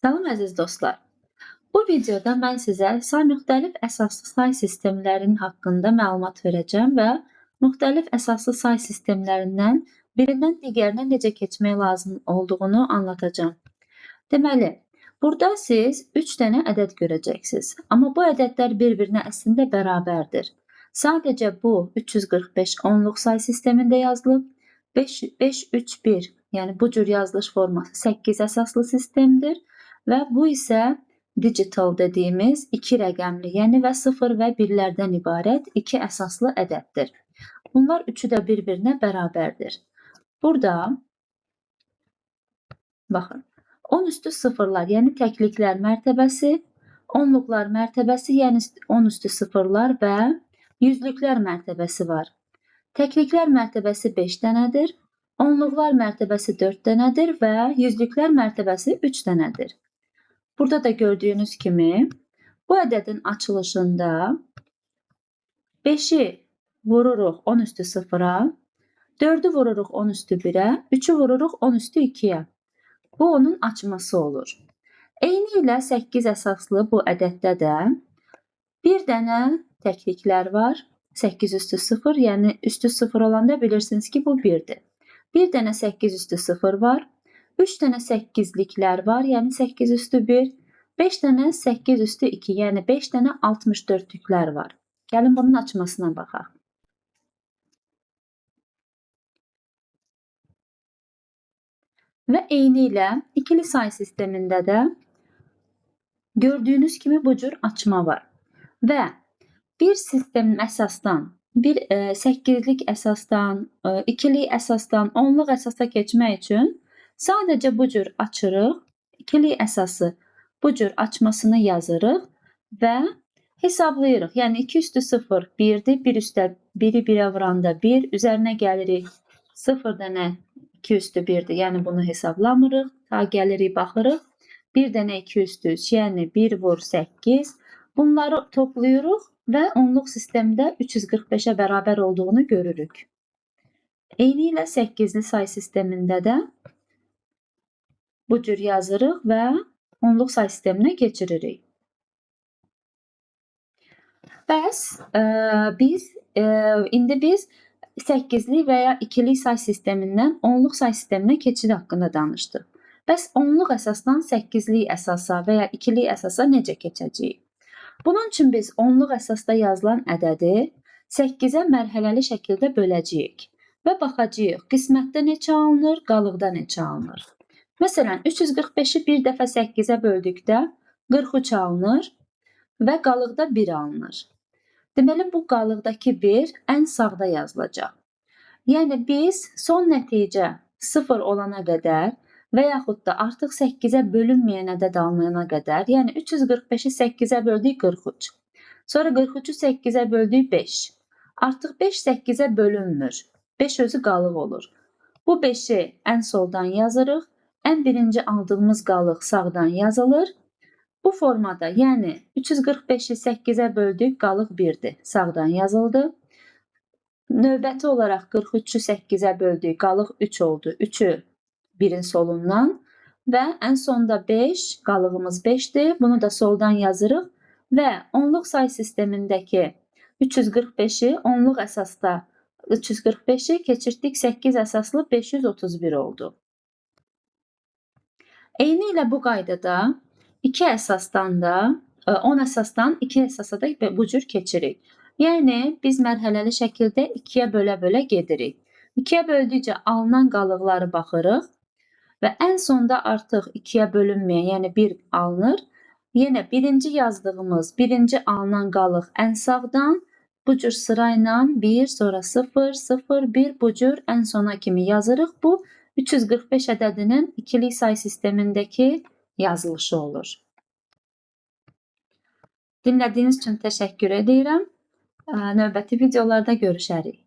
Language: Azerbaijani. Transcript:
Salam əziz dostlar. Bu videoda mən sizə müxtəlif əsaslı say sistemlərinin haqqında məlumat verəcəm və müxtəlif əsaslı say sistemlərindən birindən digərinə necə keçmək lazım olduğunu anlatacağım. Deməli, burada siz 3 dənə ədəd görəcəksiniz. Amma bu ədədlər bir-birinə əslində bərabərdir. Sadəcə bu 345 onluq say sistemində yazılıb. 5-3-1, yəni bu cür yazılış forması 8 əsaslı sistemdir. Və bu isə digital dediyimiz 2 rəqəmli, yəni və 0 və 1-lərdən ibarət 2 əsaslı ədəddir. Bunlar üçü də bir-birinə bərabərdir. Burada, baxın, 10 üstü sıfırlar, yəni təkliklər mərtəbəsi, onluqlar mərtəbəsi, yəni 10 üstü sıfırlar və yüzlüklər mərtəbəsi var. Təkliklər mərtəbəsi 5 dənədir, onluqlar mərtəbəsi 4 dənədir və yüzlüklər mərtəbəsi 3 dənədir. Burada da gördüyünüz kimi bu ədədin açılışında 5-i vururuq 10 üstü 0-a, 4-ü vururuq 10 üstü 1-ə, 3-ü vururuq 10 üstü 2-yə. Bu onun açması olur. Eyni ilə 8 əsaslı bu ədəddə də bir dənə təkliklər var. 8 üstü 0, yəni üstü 0 olanda bilirsiniz ki, bu 1-dir. Bir dənə 8 üstü 0 var. 3 dənə 8-liklər var, yəni 8 üstü 1. 5 dənə 8 üstü 2, yəni 5 dənə 64-lüklər var. Gəlin bunun açmasına baxaq. Və eyni ilə ikili say sistemində də gördüyünüz kimi bu cür açma var. Və bir sistemin əsasdan, bir 8-lik əsasdan, ikilik əsasdan, onluq əsasa keçmək üçün sadəcə bu cür açırıq, ikilik əsası bu cür açmasını yazırıq və hesablayırıq. Yəni 2 üstü 0 1-dir, 1 üstə 1-i 1-ə vuranda 1, üzərinə gəlirik 0 dənə 2 üstü 1-dir, yəni bunu hesablamırıq. Ta gəlirik, baxırıq. 1 dənə 2 üstü 3, yəni 1 vur 8. Bunları toplayırıq və onluq sistemdə 345-ə bərabər olduğunu görürük. Eyni ilə 8-li say sistemində də bu cür yazırıq və onluq say sisteminə keçiririk. Bəs indi biz 8-li və ya ikilik say sistemindən onluq say sisteminə keçid haqqında danışdıq. Bəs onluq əsasdan 8-lik əsasa və ya ikilik əsasa necə keçəcəyik? Bunun üçün biz onluq əsasda yazılan ədədi 8-ə mərhələli şəkildə böləcəyik və baxacağıq qismətdə neçə alınır, qalıqda neçə alınır. Məsələn, 345-i bir dəfə 8-ə böldükdə 43 alınır və qalıqda 1 alınır. Deməli, bu qalıqdakı 1 ən sağda yazılacaq. Yəni, biz son nəticə 0 olana qədər və yaxud da artıq 8-ə bölünməyən ədəd alınana qədər, yəni 345-i 8-ə böldük 43. Sonra 43-ü 8-ə böldük 5. Artıq 5 8-ə bölünmür. 5 özü qalıq olur. Bu 5-i ən soldan yazırıq. Ən birinci aldığımız qalıq sağdan yazılır. Bu formada, yəni 345-i 8-ə böldük, qalıq 1-dir. Sağdan yazıldı. Növbəti olaraq 43-ü 8-ə böldük, qalıq 3 oldu. 3-ü 1-in solundan və ən sonda 5, qalığımız 5-dir. Bunu da soldan yazırıq və onluq say sistemindəki 345-i onluq əsasda 345-i keçirtdik 8 əsaslı 531 oldu. Eyni ilə bu qaydada 2 əsasdan da 10 əsasdan 2 əsasa da bu cür keçirik. Yəni biz mərhələli şəkildə 2-yə bölə-bölə gedirik. 2-yə böldükcə alınan qalıqları baxırıq və ən sonda artıq 2-yə bölünməyən, yəni 1 alınır. Yenə birinci yazdığımız, birinci alınan qalıq ən sağdan bu cür sırayla 1, sonra 0, 0, 1 bu cür ən sona kimi yazırıq. Bu 345 ədədinin ikilik say sistemindəki yazılışı olur. Dinlədiyiniz üçün təşəkkür edirəm. Növbəti videolarda görüşərik.